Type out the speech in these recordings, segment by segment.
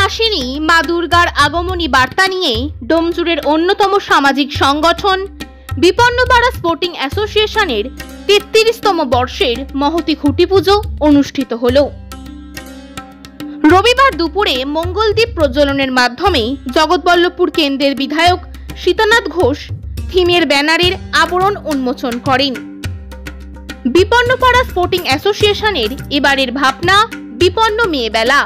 আসেনি মা দুর্গার আগমনী বার্তা নিয়ে ডোমজুড়ের অন্যতম সামাজিক সংগঠন বিপন্নপাড়া স্পোর্টিং অ্যাসোসিয়েশনের 33তম বর্ষের মহতী খুঁটি পুজো অনুষ্ঠিত হল। রবিবার দুপুরে মঙ্গলদ্বীপ প্রজ্বলনের মাধ্যমে জগৎবল্লভপুর কেন্দ্রের বিধায়ক সীতানাথ ঘোষ থিমের ব্যানারের আবরণ উন্মোচন করেন। বিপন্নপাড়া স্পোর্টিং অ্যাসোসিয়েশনের এবারের ভাবনা বিপন্ন মেয়ে বেলা।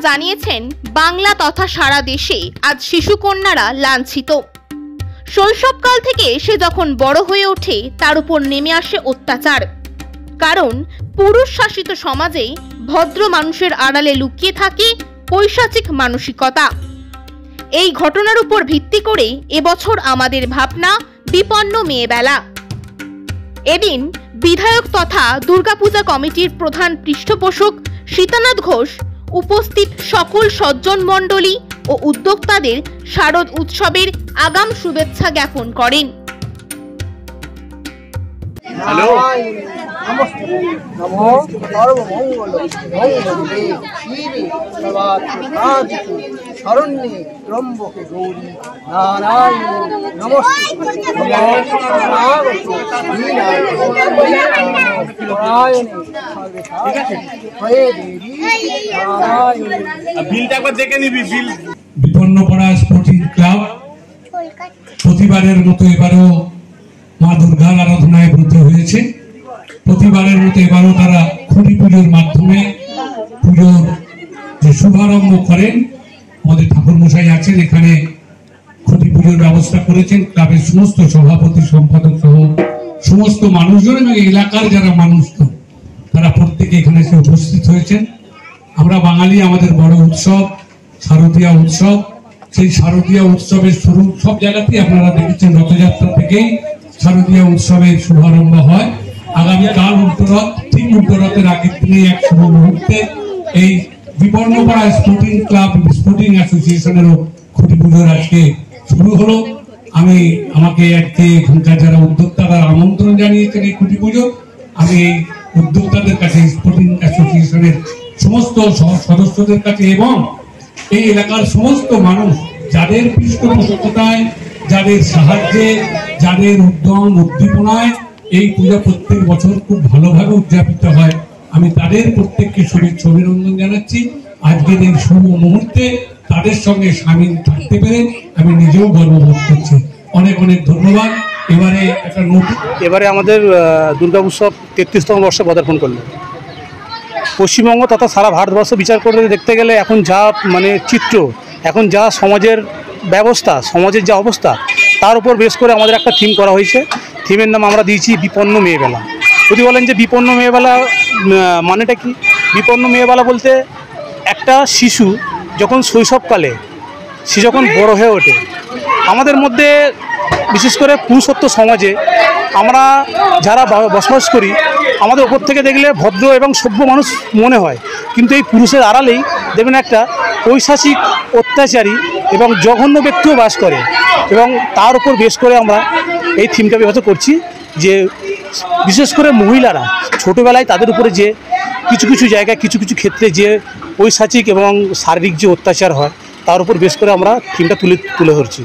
জানিয়েছেন বাংলা তথা সারা দেশে আজ শিশুকন্যারা লাঞ্ছিত। শৈশবকাল থেকে সে যখন বড় হয়ে ওঠে তার উপর নেমে আসে অত্যাচার। কারণ পুরুষ শাসিত সমাজে ভদ্র মানুষের আড়ালে লুকিয়ে থাকে পৈশাচিক মানসিকতা। এই ঘটনার উপর ভিত্তি করে এবছর আমাদের ভাবনা বিপন্ন মেয়ে বেলা। এদিন বিধায়ক তথা দুর্গাপূজা কমিটির প্রধান পৃষ্ঠপোষক সীতানাথ ঘোষ উপস্থিত সকল সজ্জন মণ্ডলী ও উদ্যোক্তাদের শারদ উৎসবের আগাম শুভেচ্ছা জ্ঞাপন করেন। বিপন্নপাড়া স্পোর্টিং ক্লাব প্রতিবারের মতো এবারও মা দুর্গার আরাধনায় ব্রতী হয়েছে। প্রতিবারের মতো এবারও তারা খুঁটি পুজোর মাধ্যমে পুজোর যে শুভারম্ভ করেন। আমাদের ঠাকুর মশাই আছেন এখানে, খুঁটি পুজোর ব্যবস্থা করেছেন। ক্লাবের সমস্ত সভাপতি সম্পাদক সহ সমস্ত মানুষজন এবং এলাকার যারা মানুষ তারা প্রত্যেকে এখানে এসে উপস্থিত হয়েছেন। আমরা বাঙালি, আমাদের বড় উৎসব শারদীয়া উৎসব। সেই শারদীয়া উৎসবের শুরু সব জায়গাতেই আপনারা দেখেছেন, রথযাত্রা থেকেই শারদীয়া উৎসবের শুভারম্ভ হয়। আগামীকাল উত্তরথ, ঠিক উত্তরথের আগের দিনে এক শুভ মুহূর্তে এই বিপন্নপাড়া স্পোর্টিং ক্লাব স্পোর্টিং অ্যাসোসিয়েশনেরও খুঁটি পুজোর আজকে শুরু হলো। আমাকে আজকে এখানকার যারা উদ্যোক্তা তারা আমন্ত্রণ জানিয়েছেন এই খুঁটি পুজো। আমি এই উদ্যোক্তাদের কাছে, স্পোর্টিং অ্যাসোসিয়েশনের সমস্ত সদস্যদের কাছে এবং এই এলাকার সমস্ত মানুষ যাদের পৃষ্ঠপোষকতায়, যাদের সাহায্যে, যাদের উদ্যম উদ্দীপনায় এই পূজা প্রত্যেক বছর খুব ভালোভাবে উদযাপিত হয়, আমি তাদের প্রত্যেককে শুভেচ্ছা অভিনন্দন জানাচ্ছি। আজকের এই শুভ মুহূর্তে তাদের সঙ্গে সামিল থাকতে পেরে আমি নিজেও গর্ববোধ করছি। অনেক অনেক ধন্যবাদ। এবারে আমাদের দুর্গা উৎসব 33তম বর্ষে পদার্পণ করলো। পশ্চিমবঙ্গ তথা সারা ভারতবর্ষ বিচার করে দেখতে গেলে এখন যা চিত্র, এখন যা সমাজের ব্যবস্থা, সমাজের যা অবস্থা, তার উপর বেশ করে আমাদের একটা থিম করা হয়েছে। থিমের নাম আমরা দিয়েছি বিপন্ন মেয়েবেলা। যদি বলেন যে বিপন্ন মেয়েবেলা মানেটা কি, বিপন্ন মেয়েবেলা বলতে একটা শিশু যখন শৈশবকালে সে যখন বড় হয়ে ওঠে, আমাদের মধ্যে বিশেষ করে পুরুষত্ব সমাজে আমরা যারা বসবাস করি, আমাদের ওপর থেকে দেখলে ভদ্র এবং সভ্য মানুষ মনে হয়, কিন্তু এই পুরুষের আড়ালেই দেখবেন একটা পৈশাচিক অত্যাচারী এবং জঘন্য ব্যক্তিও বাস করে, এবং তার উপর বেশ করে আমরা এই থিমটা ব্যবহার করছি যে বিশেষ করে মহিলারা ছোটোবেলায় তাদের উপরে যে কিছু কিছু জায়গায় কিছু কিছু ক্ষেত্রে যে পৈশাচিক এবং শারীরিক যে অত্যাচার হয় তার উপর বেশ করে আমরা থিমটা তুলে ধরছি।